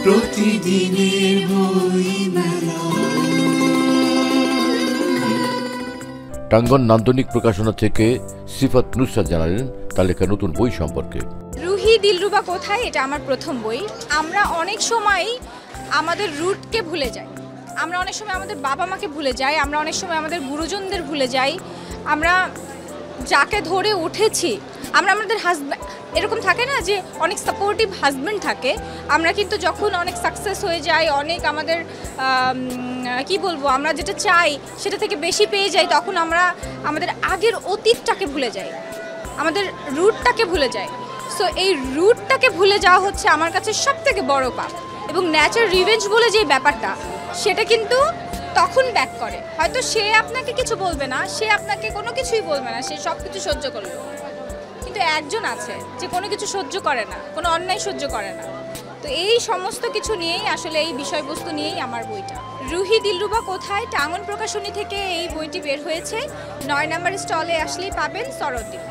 প্রতিদিনের বইমেলা। টাঙ্গন নান্দনিক প্রকাশনা থেকে সিফাত নুসরাত জানালেন তার লেখা নতুন বই সম্পর্কে। রুহি দিলরুবা কোথায়, এটা আমার প্রথম বই। আমরা অনেক সময় আমাদের রুটকে ভুলে যাই, আমরা অনেক সময় আমাদের বাবা মাকে ভুলে যাই, আমরা অনেক সময় আমাদের গুরুজনদের ভুলে যাই, আমরা যাকে ধরে উঠেছি, আমরা আমাদের হাজব্যান্ড, এরকম থাকে না যে অনেক সাপোর্টিভ হাজব্যান্ড থাকে, আমরা কিন্তু যখন অনেক সাকসেস হয়ে যাই, অনেক আমাদের কি বলবো, আমরা যেটা চাই সেটা থেকে বেশি পেয়ে যাই, তখন আমরা আমাদের আগের অতীতটাকে ভুলে যাই, আমাদের রুটটাকে ভুলে যাই। সো এই রুটটাকে ভুলে যাওয়া হচ্ছে আমার কাছে সবথেকে বড় পাপ। এবং ন্যাচার রিভেঞ্জ বলে যে ব্যাপারটা, সেটা কিন্তু তখন ব্যাক করে। হয়তো সে আপনাকে কিছু বলবে না, সে আপনাকে কোনো কিছুই বলবে না, সে সব কিছু সহ্য করবে, কিন্তু একজন আছে যে কোনো কিছু সহ্য করে না, কোনো অন্যায় সহ্য করে না। তো এই সমস্ত কিছু নিয়েই আসলে, এই বিষয়বস্তু নিয়েই আমার বইটা। রুহি দিলরুবা কোথায় টাঙ্গন প্রকাশনী থেকে এই বইটি বের হয়েছে। 9 নম্বর স্টলে আসলেই পাবেন, সরদ্বীপ।